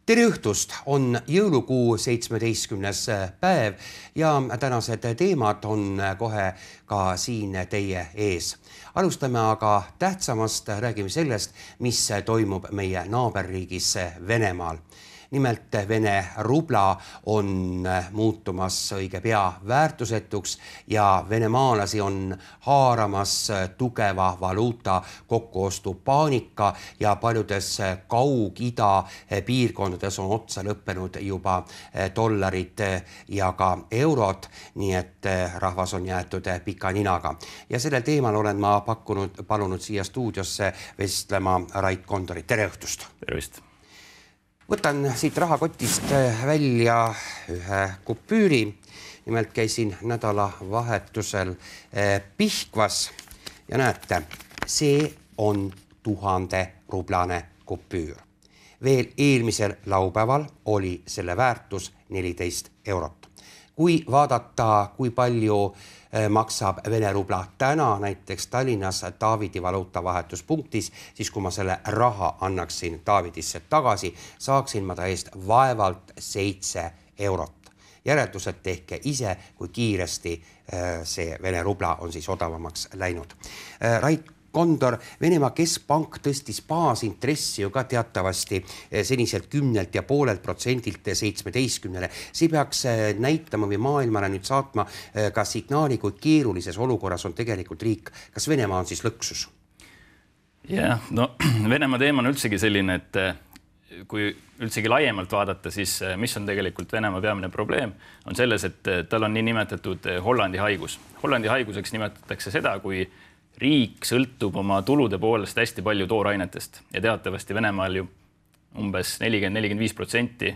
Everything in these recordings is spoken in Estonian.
Tere õhtust, on jõulukuu 17. päev ja tänased teemad on kohe ka siin teie ees. Alustame aga tähtsamast, räägime sellest, mis toimub meie naaberriigis Venemaal. Nimelt Vene rubla on muutumas õige pea väärtusetuks ja venemaalasi on haaramas tugeva valuuta kokkuostu paanika ja paljudes Kaug-Ida piirkondades on otsa lõppenud juba dollarid ja ka eurod, nii et rahvas on jäetud pika ninaga. Ja sellel teemal olen ma palunud siia stuudiosse vestlema Rait Kondorit. Tere õhtust! Tervist! Võtan siit rahakotist välja ühe kupüüri. Nimelt käisin nädalavahetusel Pihkvas ja näete, see on 1000-rublane kupüür. Veel eelmisel laupäeval oli selle väärtus 14 eurot. Kui vaadata, kui palju maksab Vene rubla täna näiteks Tallinnas Taavidi valuutavahetuspunktis, siis kui ma selle raha annaksin Taavidisse tagasi, saaksin ma ta eest vaevalt 7 eurot. Järeldused tehke ise, kui kiiresti see Vene rubla on siis odavamaks läinud. Rait Kondor, Venemaa keskpank tõstis baasintressi ju ka teatavasti seniselt 10,5% 17%. See peaks näitama või maailmale nüüd saatma ka signaali, kui keerulises olukorras on tegelikult riik. Kas Venemaa on siis lõksus? Jah, no Venemaa teema on üldsegi selline, et kui üldsegi laiemalt vaadata, siis mis on tegelikult Venemaa peamine probleem, on selles, et tal on nii nimetatud Hollandi haigus. Hollandi haiguseks nimetatakse seda, kui riik sõltub oma tulude poolest hästi palju toorainetest ja teatavasti Venemaal ju umbes 40-45%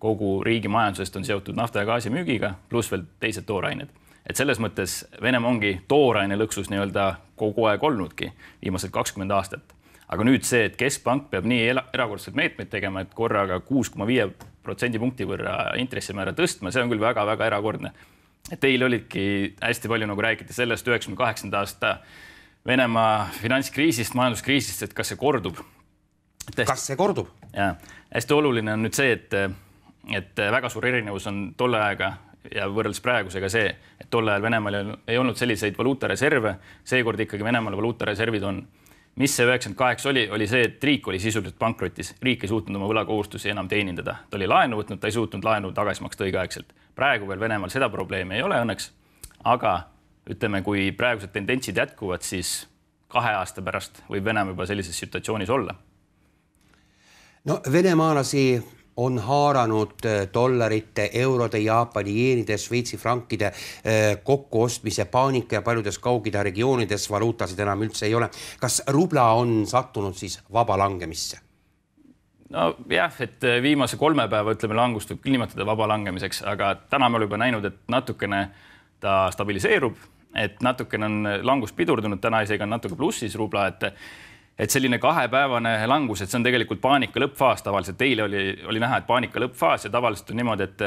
kogu riigi majandusest on seotud nafta ja gaasi müügiga, pluss veel teised toorained. Et selles mõttes Venemaa ongi tooraine lõksus nii-öelda kogu aeg olnudki viimased 20 aastat. Aga nüüd see, et keskpank peab nii erakordselt meetmeid tegema, et korraga 6,5% punkti võrra intressimäära tõstma, see on küll väga-väga erakordne. Et teil olidki hästi palju nagu räägiti sellest 98. aasta Venemaa finantskriisist, majanduskriisist, et kas see kordub. Kas see kordub? Ja, hästi oluline on nüüd see, et väga suur erinevus on tolle aega ja võrreldes praegusega see, et tolle ajal Venemaal ei olnud selliseid valuutareserve, seekord ikkagi Venemaal valuutareservid on. Mis see 98 oli see, et riik oli sisuliselt pankrotis. Riik ei suutnud oma võlakohustusi enam teenindada. Ta oli laenu võtnud, ta ei suutnud laenu tagasi maksta õigeaegselt. Praegu veel Venemaal seda probleemi ei ole õnneks, aga ütleme, kui praegused tendentsid jätkuvad, siis 2 aasta pärast võib Venemaa juba sellises situatsioonis olla. No venemaalasi on haaranud dollarite, eurode, Jaapani jeenide, Šveitsi frankide kokkuostmise paanika ja paljudes Kaug-Ida regioonides valuutasid enam üldse ei ole. Kas rubla on sattunud siis vaba langemisse? No jah, et viimase 3 päeva ütleme langust võib nimetada vaba langemiseks, aga täna me oleme juba näinud, et natukene ta stabiliseerub, et natukene on langus pidurdunud, täna isegi on natuke plussis rubla, et selline 2-päevane langus, et see on tegelikult paanika lõppfaas tavaliselt. Eile oli näha, et paanika lõppfaas ja tavaliselt on niimoodi, et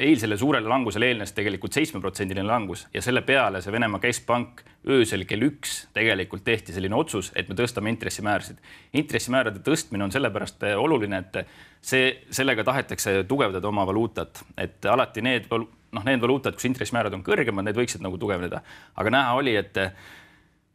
eilsele suurele langusele eelnes tegelikult 7% langus ja selle peale see Venemaa keskpank öösel kell 1 tegelikult tehti selline otsus, et me tõstame intressimäärasid. Intressimäärade tõstmine on sellepärast oluline, et sellega tahetakse tugevdada oma valuutat, et alati need valuutad, kus intressimäärad on kõrgemad, need võiksid nagu tugevneda. Aga näha oli, et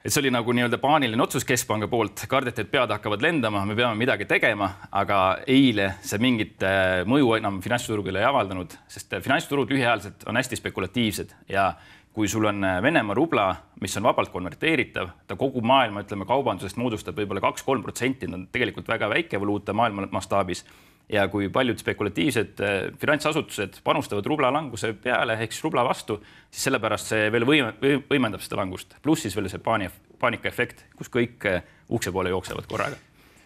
see oli nagu nii-öelda paaniline otsus keskpanga poolt, kardeti, et pead hakkavad lendama, me peame midagi tegema, aga eile see mingit mõju enam finantsturgule ei avaldanud, sest finantsturud lühiajaliselt on hästi spekulatiivsed ja kui sul on Venemaa rubla, mis on vabalt konverteeritav, ta kogu maailma, ütleme, kaubandusest moodustab võib-olla 2-3%, on tegelikult väga väike valuuta maailma mastaabis. Ja kui paljud spekulatiivsed finantsasutused panustavad rubla languse peale, ehk siis rubla vastu, siis sellepärast see veel võimendab seda langust. Pluss siis veel see paanikaefekt, kus kõik ukse poole jooksevad korraga.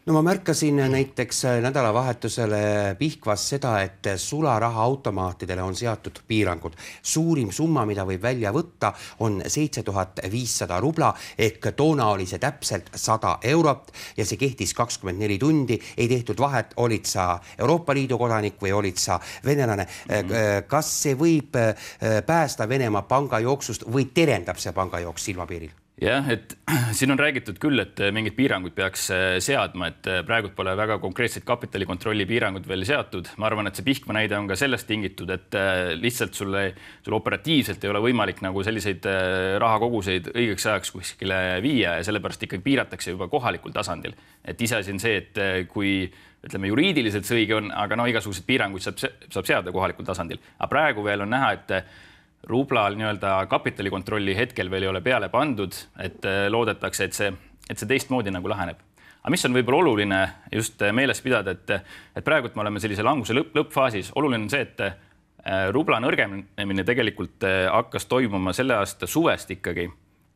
No ma märkasin näiteks nädalavahetusele Pihkvas seda, et sularaha automaatidele on seatud piirangud. Suurim summa, mida võib välja võtta, on 7500 rubla, ehk toona oli see täpselt 100 eurot ja see kehtis 24 tundi. Ei tehtud vahet, olid sa Euroopa Liidu kodanik või olid sa venelane. Kas see võib päästa Venemaa pangajooksust või terendab see pangajooks silmapiiril? Jah, et siin on räägitud küll, et mingid piirangud peaks seadma, et praegu pole väga konkreetseid kapitalikontrolli piirangud veel seatud. Ma arvan, et see Pihkva näide on ka sellest tingitud, et lihtsalt sul operatiivselt ei ole võimalik nagu selliseid rahakoguseid õigeks ajaks kuskile viia ja sellepärast ikkagi piiratakse juba kohalikul tasandil. Et iseasi on see, et kui ütleme juriidiliselt see õige on, aga igasugused piiranguid saab seada kohalikul tasandil. Aga praegu veel on näha, et rublal kapitalikontrolli hetkel veel ei ole peale pandud, et loodetakse, et see teistmoodi nagu laheneb. Aga mis on võib-olla oluline just meeles pidada, et praegu me oleme sellise languse lõppfaasis. Oluline on see, et rubla nõrgemine tegelikult hakkas toimuma selle aasta suvest ikkagi.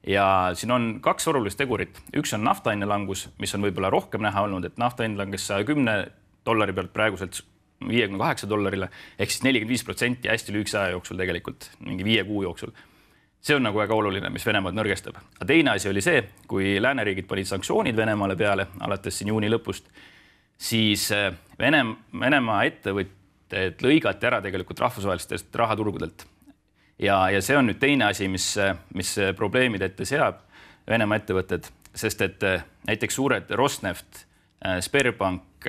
Ja siin on kaks olulist tegurit. Üks on naftahinna langus, mis on võib-olla rohkem näha olnud, et naftahind langes $110 pealt praeguselt $58, ehk siis 45% hästi lühikese aja jooksul tegelikult, mingi 5 kuu jooksul. See on nagu väga oluline, mis Venemaad nõrgestab. Aga teine asi oli see, kui lääneriigid panid sanktsioonid Venemaale peale, alates siin juuni lõpust, siis Venemaa ettevõtted lõigati ära tegelikult rahvusvahelistest rahaturgudelt. Ja see on nüüd teine asi, mis probleemid ette seab Venemaa ettevõtted, sest et näiteks suured Rosneft, Sberbank,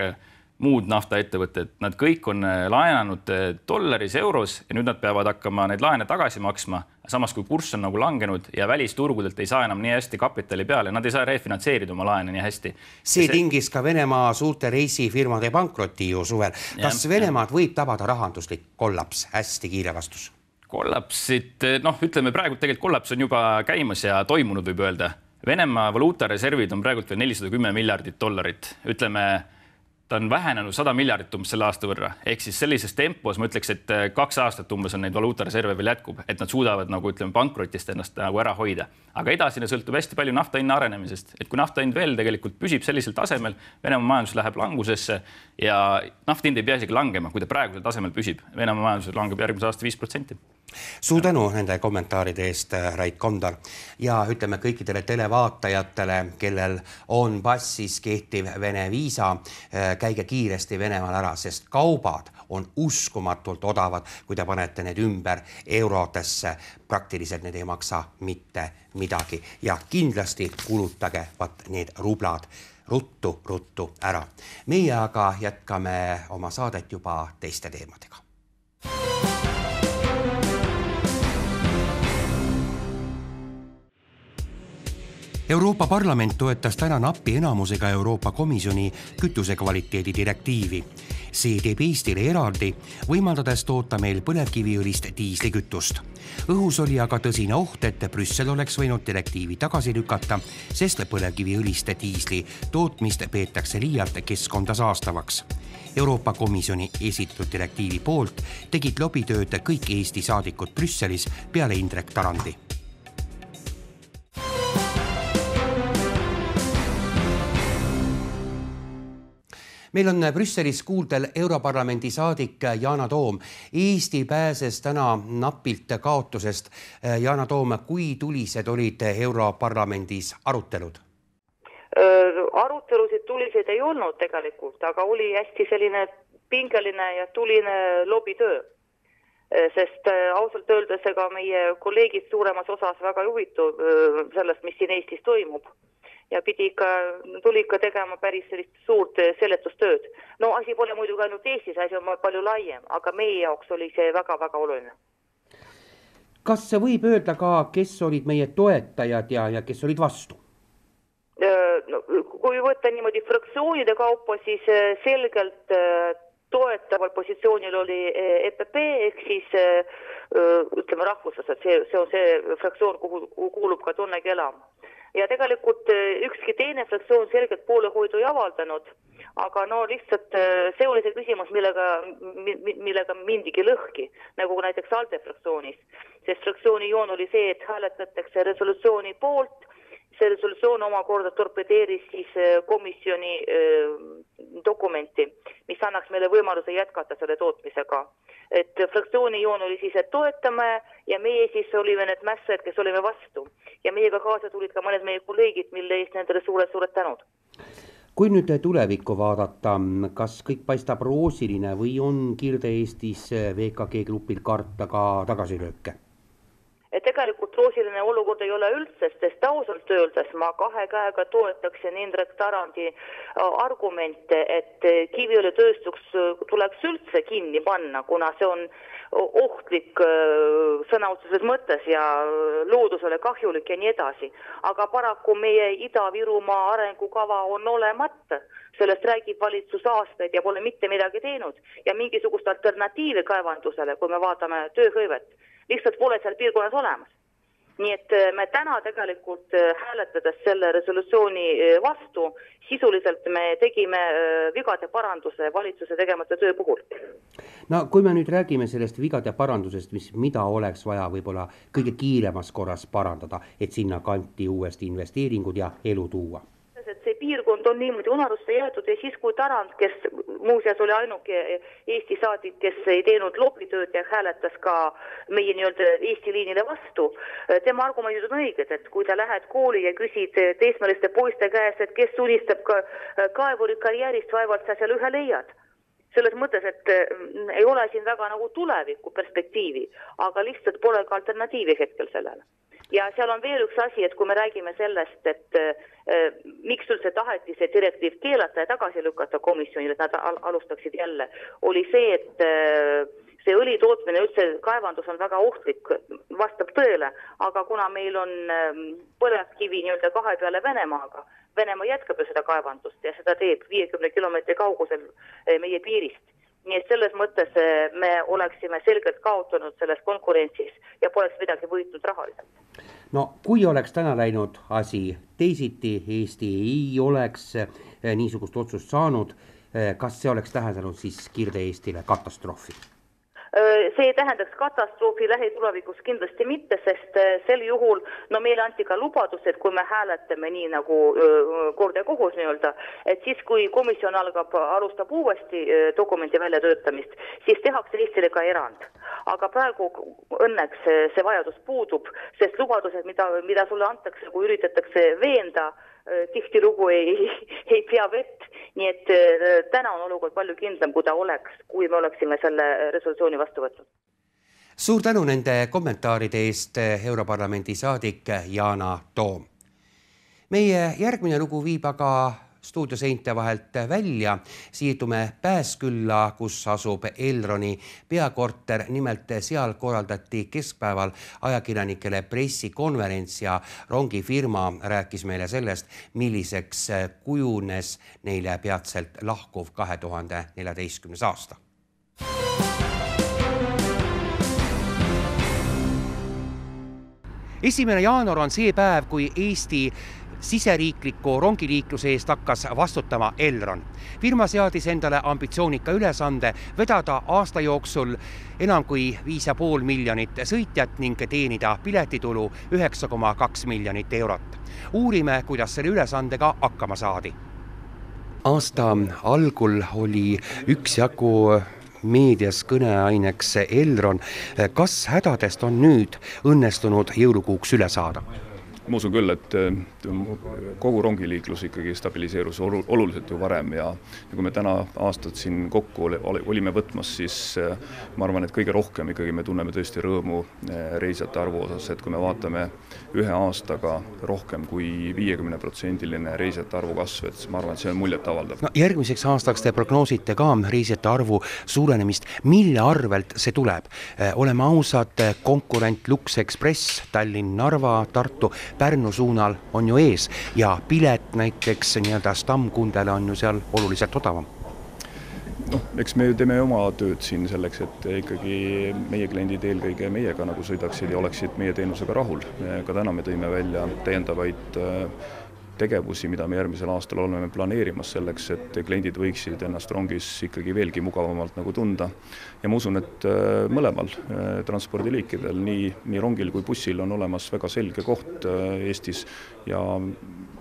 muud naftaettevõtted, nad kõik on laenanud dollaris, euros ja nüüd nad peavad hakkama neid laene tagasi maksma. Samas kui kurss on nagu langenud ja välisturgudelt ei saa enam nii hästi kapitali peale, nad ei saa refinantseerida oma laene nii hästi. See tingis ka Venemaa suurte reisifirmade pankrotti ju suvel. Kas Venemaad võib tabada rahanduslik kollaps? Hästi kiire vastus. Kollapsit, ütleme praegu tegelikult kollaps on juba käimas ja toimunud võib öelda. Venemaa valuutareservid on praegu veel $410 miljardit. Ütleme, ta on vähenenud 100 miljardit umbes selle aasta võrra. Ehk siis sellises tempos ma ütleks, et 2 aastat umbes on neid valuutareserve veel jätkub, et nad suudavad pankrotist ennast ära hoida. Aga edasine sõltub hästi palju naftahinna arenemisest. Et kui naftahind veel tegelikult püsib sellisel tasemel, Venemaa majandus läheb langusesse ja naftahind ei pea isegi langema, kui ta praegusel tasemel püsib. Venemaa majandus langeb järgmise aasta 5%. Suur tänu nende kommentaaride eest, Rait Kondar. Ja ütleme kõikidele televaatajatele, kellel on passis kehtiv Vene viisa, käige kiiresti Venemaal ära, sest kaubad on uskumatult odavad, kui te panete need ümber eurodesse. Praktiliselt need ei maksa mitte midagi ja kindlasti kulutage need rublad ruttu ära. Meie aga jätkame oma saadet juba teiste teemadega. Euroopa Parlament toetas täna nappi enamusega Euroopa Komisjoni kütusekvaliteedi direktiivi. See teeb Eestile eraldi, võimaldades toota meil põlevkiviõlist diislikütust. Õhus oli aga tõsine oht, et Brüssel oleks võinud direktiivi tagasi lükata, sest põlevkiviõliste diisli tootmist peetakse liialt keskkonda saastavaks. Euroopa Komisjoni esitatud direktiivi poolt tegid lobitööd kõik Eesti saadikud Brüsselis peale Indrek Tarandi. Meil on Brüsselis kuuldel Europarlamendi saadik Yana Toom. Eesti pääses täna napilt kaotusest. Yana Toom, kui tulised olid Europarlamendis arutelud? Arutelusid tulised ei olnud tegelikult, aga oli hästi selline pingeline ja tuline lobitöö. Sest ausalt öeldes ega meie kolleegid suuremas osas väga juhitu sellest, mis siin Eestis toimub. Ja tuli ikka tegema päris sellist suurt seletustööd. No asi pole muidugi ainult Eestis, asi on palju laiem, aga meie jaoks oli see väga-väga oluline. Kas võib öelda ka, kes olid meie toetajad ja kes olid vastu? Kui võtta niimoodi fraktsioonide kaupa, siis selgelt toetaval positsioonil oli EPP, ehk siis ütleme rahvuslased, see on see fraktsioon, kuhu kuulub ka Tunne Kelam. Ja tegelikult ükski teine fraktsioon selgelt poolehoidu ei avaldanud, aga lihtsalt see oli see küsimus, millega mindigi lõhki, nagu näiteks ALDE fraktsioonis. Sest fraktsiooni joon oli see, et hääletatakse resolutsiooni poolt, see resolutsioon omakorda torpedeeris siis komisjoni dokumenti, mis annaks meile võimaluse jätkata selle tootmisega. Et fraktsiooni joon oli siis, et toetame ja meie siis olime need mässed, kes olime vastu. Ja meiega kaasa tulid ka mõned meie kolleegid, mille eest nendele suured tänud. Kui nüüd tulevikku vaadata, kas kõik paistab roosiline või on Kirde-Eestis VKG grupil karta ka tagasilööke? tegelikult roosiline olukord ei ole üldse, sest ausalt öeldes ma 2 käega toetaksin Indrek Tarandi argumente, et kiviõlitööstus tuleks üldse kinni panna, kuna see on ohtlik sõna otseses mõttes ja loodusele kahjulik ja nii edasi. Aga paraku meie Ida-Virumaa arengukava on olemata. Sellest räägib valitsus aastaid ja pole mitte midagi teinud ja mingisugust alternatiivi kaevandusele, kui me vaatame tööhõivet. Lihtsalt pole seal piirkonnas olemas. Nii et me täna tegelikult hääletades selle resolutsiooni vastu, sisuliselt me tegime vigade paranduse valitsuse tegemata töö puhul. No kui me nüüd räägime sellest vigade parandusest, mida oleks vaja võib-olla kõige kiiremas korras parandada, et sinna kanti uuesti investeeringud ja elu tuua? See piirkond on niimoodi unarusse jäetud ja siis kui Tarand, kes muuseas oli ainuke Eesti saadik, kes ei teinud lobitööd ja hääletas ka meie nii-öelda Eesti liinile vastu, tema argumendid on õiged, et kui ta lähed kooli ja küsid teismeliste poiste käes, et kes unistab kaevuri karjäärist, vaevalt sa seal ühe leiad. Selles mõttes, et ei ole siin väga nagu tuleviku perspektiivi, aga lihtsalt pole ka alternatiivi hetkel sellele. Ja seal on veel üks asi, et kui me räägime sellest, et miks üldse taheti see direktiiv keelata ja tagasi lükata komisjonile, et nad alustaksid jälle, oli see, et see õli tootmine üldse kaevandus on väga ohtlik, vastab tõele, aga kuna meil on põlevkivi nii-öelda 2 peale Venemaaga, Venemaa jätkab ju seda kaevandust ja seda teeb 50 kilomeetri kaugusel meie piirist. Nii et selles mõttes me oleksime selgelt kaotanud selles konkurentsis ja poleks midagi võitnud rahaliselt. No kui oleks täna läinud asi teisiti, Eesti ei oleks niisugust otsust saanud, kas see oleks tähendanud siis Kirde-Eestile katastroofi? See ei tähendaks katastroofi lähitulevikus kindlasti mitte, sest sel juhul meile anti ka lubadus, et kui me hääletame nii nagu kord ja kohus nii-öelda, et siis kui komisjon alustab uuesti dokumendi väljatöötamist, siis tehakse Eestile ka erand. Aga praegu õnneks see vajadus puudub, sest lubadused, mida sulle antakse, kui üritatakse veenda, tihtilugu ei pea vett. Nii et täna on olukord palju kindlam, kui ta oleks, kui me oleksime selle resolutsiooni vastu võtnud. Suur tänu nende kommentaaride eest, Europarlamendi saadik Yana Toom. Meie järgmine lugu viib aga stuudioseinte vahelt välja. Siirdume Pääskülla, kus asub Elroni peakorter. Nimelt seal korraldati keskpäeval ajakirjanikele pressikonverents ja rongifirma rääkis meile sellest, milliseks kujunes neile peatselt lahkuv 2014. aasta. Esimene jaanuar on see päev, kui Eesti siseriikliku rongiliikluse eest hakkas vastutama Elron. Firma seadis endale ambitsioonika ülesande vedada aasta jooksul enam kui 5,5 miljonit sõitjat ning teenida piletitulu 9,2 miljonit eurot. Uurime, kuidas selle ülesandega hakkama saadi. Aasta algul oli üksjagu meedias kõneaineks Elron. Kas hädadest on nüüd õnnestunud jõulukuuks üle saada? Ma usun küll, et kogu rongiliiklus ikkagi stabiliseerus oluliselt ju varem ja kui me täna aastat siin kokku olime võtmas, siis ma arvan, et kõige rohkem ikkagi me tunneme tõesti rõõmu reisijate arvu osas, et kui me vaatame ühe aastaga rohkem kui 50% reisijate arvu kasv, et ma arvan, et see on muljet avaldav. No, järgmiseks aastaks te prognoosite ka reisijate arvu suurenemist. Mille arvelt see tuleb? Oleme ausad, konkurent Lux Express, Tallinn, Narva, Tartu, Pärnu suunal on ju ees ja pilet näiteks nii-öelda stammkundele on ju seal oluliselt odavam. Eks me teeme oma tööd siin selleks, et ikkagi meie kliendid eelkõige meiega nagu sõidaksid ja oleksid meie teenusega rahul. Ka täna me tõime välja täiendavaid tegevusi, mida me järgmisel aastal oleme planeerimas selleks, et kliendid võiksid ennast rongis ikkagi veelgi mugavamalt nagu tunda. Ja ma usun, et mõlemal transpordiliikidel, nii rongil kui bussil on olemas väga selge koht Eestis ja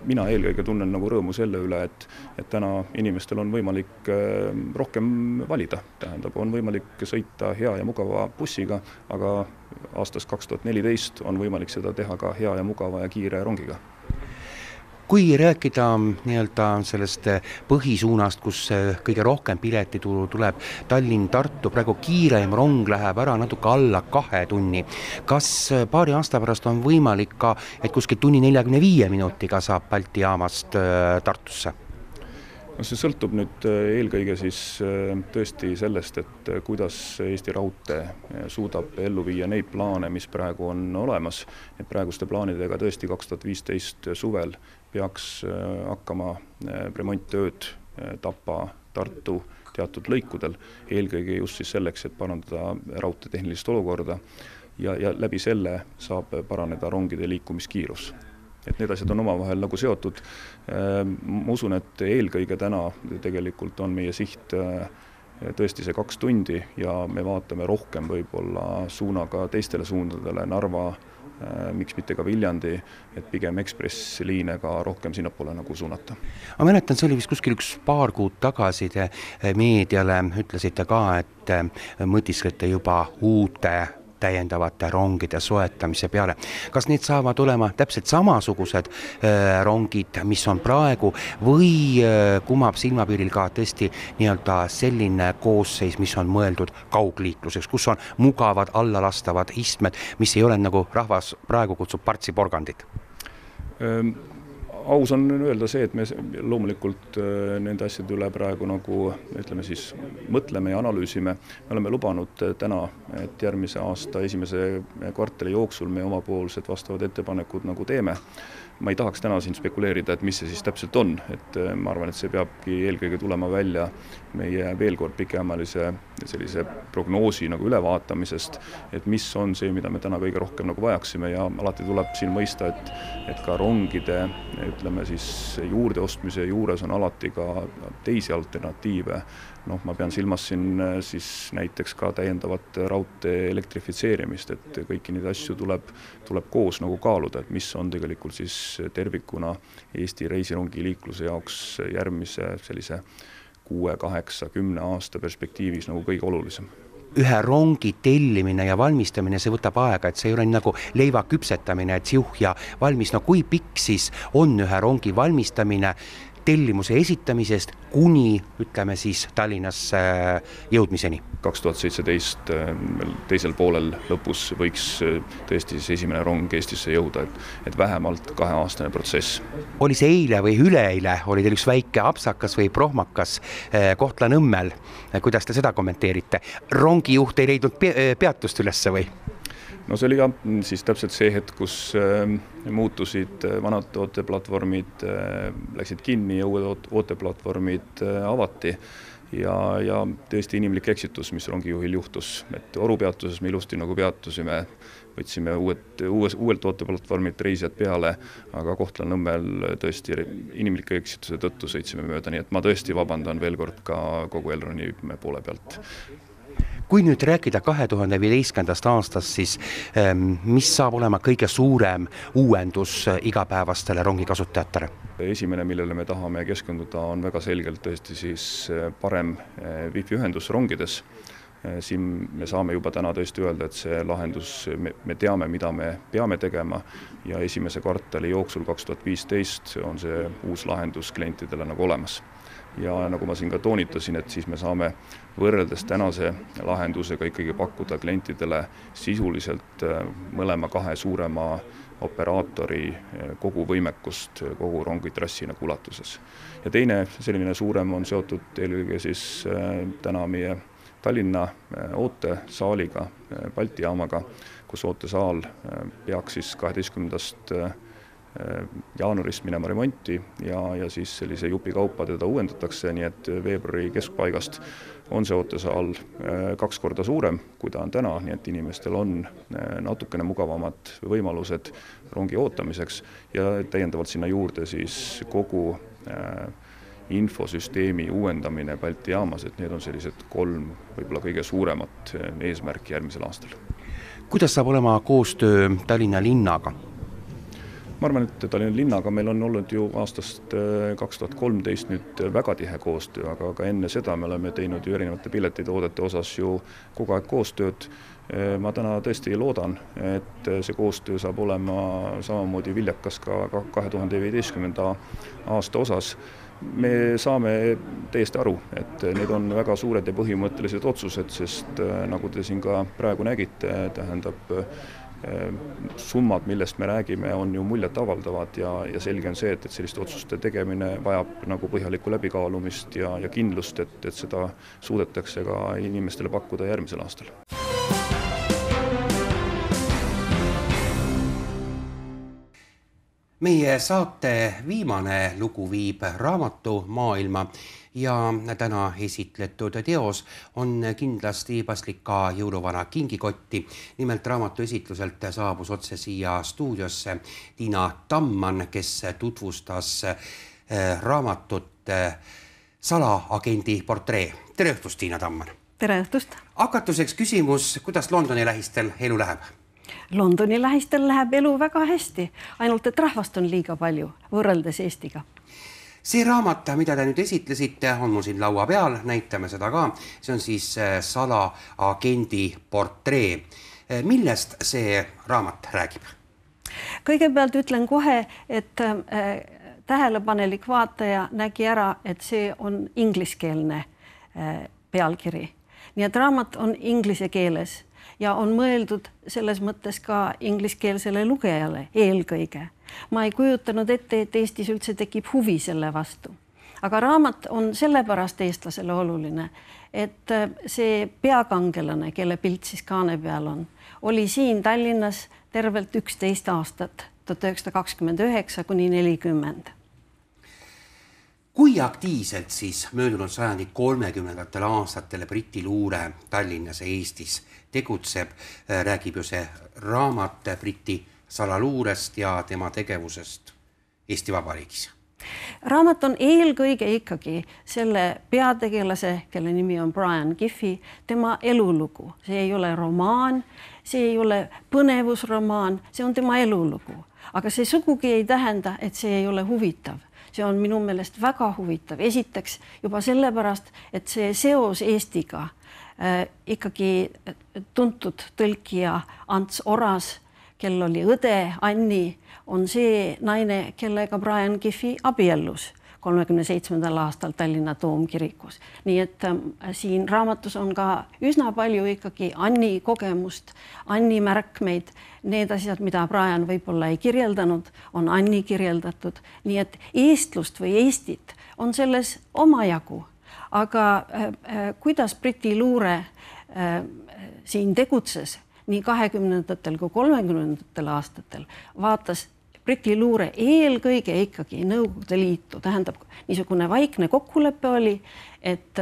mina eelkõige tunnen nagu rõõmu selle üle, et täna inimestel on võimalik rohkem valida. Tähendab, on võimalik sõita hea ja mugava bussiga, aga aastast 2014 on võimalik seda teha ka hea ja mugava ja kiire rongiga. Kui rääkida nii-öelda sellest põhisuunast, kus kõige rohkem piletitulu tuleb Tallinn-Tartu, praegu kiireim rong läheb ära natuke alla 2 tunni. Kas paari aasta pärast on võimalik ka, et kuskil tunni 45 minutiga saab Balti jaamast Tartusse? No see sõltub nüüd eelkõige siis tõesti sellest, et kuidas Eesti Raudtee suudab ellu viia neid plaane, mis praegu on olemas. Et praeguste plaanidega tõesti 2015 suvel peaks hakkama remonttööd Tapa, Tartu teatud lõikudel, eelkõige just siis selleks, et parandada raudtee tehnilist olukorda ja läbi selle saab paraneda rongide liikumiskiirus. Et need asjad on omavahel nagu seotud. Ma usun, et eelkõige täna tegelikult on meie siht tõesti see 2 tundi ja me vaatame rohkem võib-olla suunaga teistele suundadele, Narva, miks mitte ka Viljandi, et pigem ekspressliine ka rohkem sinnapoole nagu suunata. Ma mäletan, see oli vist kuskil paar kuud tagasi te meediale ütlesite ka, et mõtisklete juba uute täiendavate rongide soetamise peale. Kas need saavad olema täpselt samasugused rongid, mis on praegu, või kumab silmapiiril ka tõesti nii-öelda selline koosseis, mis on mõeldud kaugliikluseks, kus on mugavad allalastavad istmed, mis ei ole nagu rahvas praegu kutsub partsiporgandid? Aus on öelda see, et me loomulikult nende asjade üle praegu nagu ütleme siis mõtleme ja analüüsime. Me oleme lubanud täna, et järgmise aasta esimese kvartali jooksul me omapoolsed vastavad ettepanekud nagu teeme. Ma ei tahaks täna siin spekuleerida, et mis see siis täpselt on. Et ma arvan, et see peabki eelkõige tulema välja meie veel kord pikemaajalise sellise prognoosi nagu ülevaatamisest, et mis on see, mida me täna kõige rohkem nagu vajaksime ja alati tuleb siin mõista, et ka rongide ütleme siis juurdeostmise juures on alati ka teisi alternatiive. Ma pean silmas siin siis näiteks ka täiendavat raudtee elektrifitseerimist, et kõiki neid asju tuleb koos nagu kaaluda, et mis on tegelikult siis tervikuna Eesti reisirongi liikluse jaoks järgmise sellise 6, 8, 10 aasta perspektiivis nagu kõige olulisem. Ühe rongi tellimine ja valmistamine, see võtab aega, et see ei ole nagu leiva küpsetamine, et siuh ja valmis. No kui pikk siis on ühe rongi valmistamine tellimuse esitamisest kuni, ütleme siis, Tallinnasse jõudmiseni? 2017 teisel poolel lõpus võiks tõesti siis esimene rong Eestisse jõuda, et vähemalt 2-aastane protsess. Oli see eile või üleeile, oli teil üks väike apsakas või prohmakas Kohtla-Nõmmel? Kuidas te seda kommenteerite? Rongijuht ei leidnud peatust ülesse või? No see oli ka siis täpselt see hetk, kus muutusid vanad ooteplatvormid, läksid kinni ja uued ooteplatvormid avati ja tõesti inimlik eksitus, mis rongijuhil juhtus. Et orupeatuses me ilusti nagu peatusime, võtsime uuelt ooteplatvormid reisijad peale, aga Kohtla-Nõmmel tõesti inimlike eksituse tõttu sõitsime mööda, nii et ma tõesti vabandan veel kord ka kogu Elroni poole pealt. Kui nüüd rääkida 2015. aastast, siis mis saab olema kõige suurem uuendus igapäevastele rongikasutajatele? Esimene, millele me tahame keskenduda, on väga selgelt tõesti siis parem wifi ühendus rongides. Siin me saame juba täna tõesti öelda, et see lahendus, me teame, mida me peame tegema ja esimese kvartali jooksul 2015 on see uus lahendus klientidele nagu olemas. Ja nagu ma siin ka toonitasin, et siis me saame võrreldes tänase lahendusega ikkagi pakkuda klientidele sisuliselt mõlema 2 suurema operaatori kogu võimekust kogu rongitrassi nagu ulatuses. Ja teine selline suurem on seotud eelkõige siis täna meie Tallinna ootesaaliga, Balti jaamaga, kus ootesaal peaks siis 12. jaanuarist minema remonti ja siis sellise jupi kaupa teda uuendatakse, nii et veebruari keskpaigast on see ootesaal 2 korda suurem, kui ta on täna, nii et inimestel on natukene mugavamad võimalused rongi ootamiseks ja täiendavalt sinna juurde siis kogu infosüsteemi uuendamine Balti jaamas, et need on sellised 3 võib-olla kõige suuremat eesmärki järgmisel aastal. Kuidas saab olema koostöö Tallinna linnaga? Ma arvan, et Tallinna linnaga meil on olnud ju aastast 2013 nüüd väga tihe koostöö, aga ka enne seda me oleme teinud ju erinevate piletitoodete osas ju kogu aeg koostööd. Ma täna tõesti loodan, et see koostöö saab olema samamoodi viljakas ka 2015. aasta osas. Me saame täiesti aru, et need on väga suured ja põhimõttelised otsused, sest nagu te siin ka praegu nägite, tähendab summad, millest me räägime, on ju muljet avaldavad ja selge on see, et selliste otsuste tegemine vajab nagu põhjalikku läbikaalumist ja kindlust, et seda suudetakse ka inimestele pakkuda järgmisel aastal. Meie saate viimane lugu viib raamatumaailma ja täna esitletud teos on kindlasti paslik ka jõuluvana kingikotti. Nimelt raamatu esitluselt saabus otse siia stuudiosse Tiina Tammann, kes tutvustas raamatut Salaagendi portree. Tere õhtust, Tiina Tammann! Tere õhtust! Hakatuseks küsimus, kuidas Londoni lähistel elu läheb? Londoni lähistel läheb elu väga hästi, ainult et rahvast on liiga palju võrreldes Eestiga. See raamat, mida te nüüd esitlesite, on mul siin laua peal, näitame seda ka. See on siis Salaagendi portree. Millest see raamat räägib? Kõigepealt ütlen kohe, et tähelepanelik vaataja nägi ära, et see on ingliskeelne pealkiri. Nii et raamat on inglise keeles. Ja on mõeldud selles mõttes ka ingliskeelsele lugejale eelkõige. Ma ei kujutanud ette, et Eestis üldse tekib huvi selle vastu. Aga raamat on sellepärast eestlasele oluline, et see peakangelane, kelle pilt siis kaane peal on, oli siin Tallinnas tervelt 11 aastat, 1929 kuni 40. Kui aktiivselt siis möödunud sajandi 30. aastatele Briti luure Tallinnas ja Eestis tegutseb, räägib ju see raamat Briti salaluurest ja tema tegevusest Eesti Vabariigis? Raamat on eelkõige ikkagi selle peategelase, kelle nimi on Brian Giffey, tema elulugu. See ei ole romaan, see ei ole põnevusromaan, see on tema elulugu. Aga see sugugi ei tähenda, et see ei ole huvitav. See on minu meelest väga huvitav. Esiteks juba sellepärast, et see seos Eestiga ikkagi tuntud tõlkija Ants Oras, kel oli õde Anni, on see naine, kellega Brian Giffey abiellus 37. aastal Tallinna Toomkirikus. Nii et siin raamatus on ka üsna palju ikkagi Anni kogemust, Anni märkmeid, need asjad, mida Brian võib-olla ei kirjeldanud, on Anni kirjeldatud. Nii et eestlust või Eestit on selles omajagu. Aga kuidas Briti luure siin tegutses nii 20. kui 30. aastatel, vaatas Briti luure eelkõige ikkagi Nõukogude Liitu. Tähendab, niisugune vaikne kokkulepe oli, et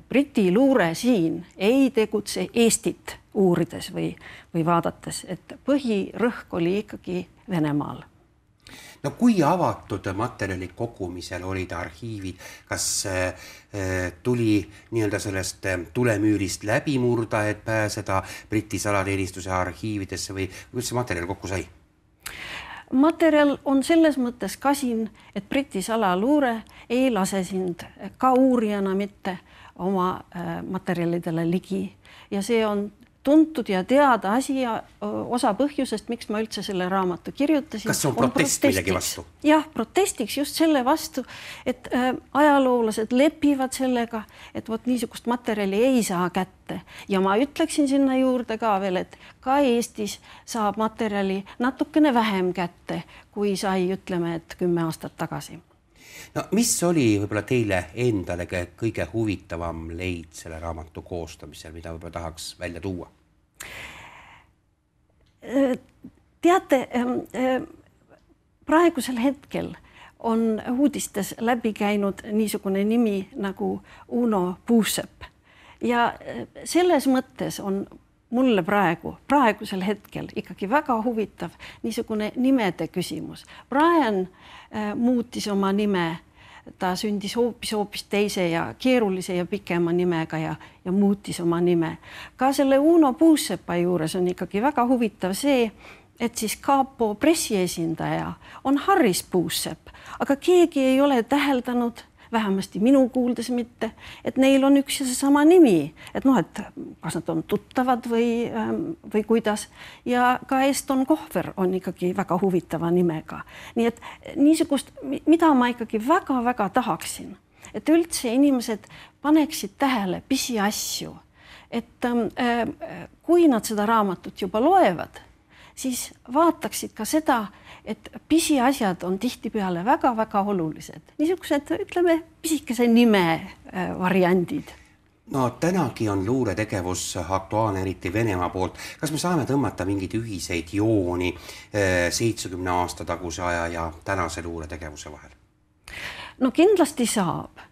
Briti luure siin ei tegutse Eestit uurides või vaadates, et põhirõhk oli ikkagi Venemaal. No kui avatud materjali kogumisel olid arhiivid, kas tuli nii-öelda sellest tulemüürist läbi murda, et pääseda Briti salateenistuse arhiividesse või kuidas see materjal kokku sai? Materjal on selles mõttes kasin, et Briti salaluure ei lase sind ka uurijana mitte oma materjalidele ligi. Ja see on tuntud ja teada asi ja osa põhjusest, miks ma üldse selle raamatu kirjutasin. Kas see on protest millegi vastu? Jah, protestiks just selle vastu, et ajaloolased lepivad sellega, et vot niisugust materjali ei saa kätte. Ja ma ütleksin sinna juurde ka veel, et ka Eestis saab materjali natukene vähem kätte, kui sai, ütleme, et 10 aastat tagasi. No, mis oli võib-olla teile endale kõige huvitavam leid selle raamatu koostamisel, mida võib-olla tahaks välja tuua? Teate, praegusel hetkel on uudistes läbi käinud niisugune nimi nagu Uno Puusepp. Ja selles mõttes on mulle praegusel hetkel ikkagi väga huvitav niisugune nimede küsimus. Brian muutis oma nime, ta sündis hoopis teise ja keerulise ja pikema nimega ja muutis oma nime. Ka selle Uno Puusepa juures on ikkagi väga huvitav see, et siis kapo pressiesindaja on Harris Puusepp, aga keegi ei ole täheldanud, vähemasti minu kuuldes mitte, et neil on üks ja seesama nimi, et noh, et kas nad on tuttavad või kuidas. Ja ka Eston Kohver on ikkagi väga huvitava nimega. Nii et niisugust, mida ma ikkagi väga-väga tahaksin, et üldse inimesed paneksid tähele pisiasju, et kui nad seda raamatut juba loevad, siis vaataksid ka seda, et pisiasjad on tihtipeale väga-väga olulised. Niisugused, ütleme, pisikese nime variandid. No tänagi on luuretegevus aktuaalne, eriti Venemaa poolt. Kas me saame tõmmata mingeid ühiseid jooni 70 aasta taguse aja ja tänase luuretegevuse vahel? No kindlasti saab.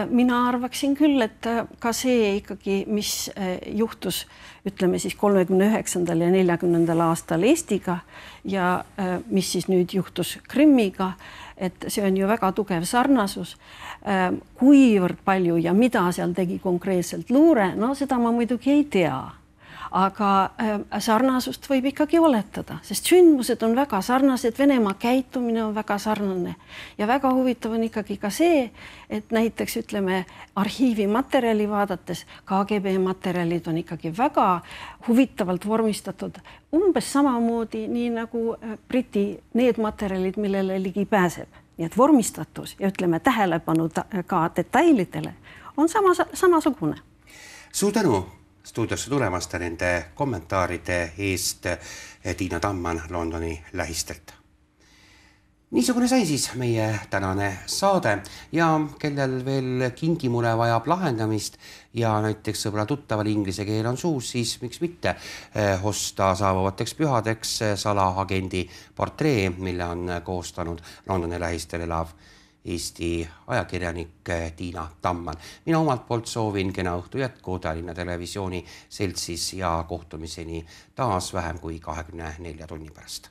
Mina arvaksin küll, et ka see ikkagi, mis juhtus, ütleme siis 39. ja 40. aastal Eestiga ja mis siis nüüd juhtus Krimmiga, et see on ju väga tugev sarnasus. Kuivõrd palju ja mida seal tegi konkreetselt luure, no seda ma muidugi ei tea. Aga sarnasust võib ikkagi oletada, sest sündmused on väga sarnased, Venemaa käitumine on väga sarnane ja väga huvitav on ikkagi ka see, et näiteks ütleme arhiivi materjali vaadates, KGB materjalid on ikkagi väga huvitavalt vormistatud, umbes samamoodi nii nagu Briti need materjalid, millele ligi pääseb. Nii et vormistatus ja ütleme tähelepanu ka detailidele on samasugune. Suur tänu stuudiosse tulemast nende kommentaaride eest, Tiina Tamman Londoni lähistelt. Niisugune sai siis meie tänane saade ja kellel veel kingimure vajab lahendamist ja näiteks sõbra tuttaval inglise keel on suus, siis miks mitte osta saabuvateks pühadeks salaagendi portree, mille on koostanud Londoni lähistel elav Eesti ajakirjanik Tiina Tamman. Mina omalt poolt soovin kena õhtu jätku Tallinna Televisiooni seltsis ja kohtumiseni taas vähem kui 24 tunni pärast.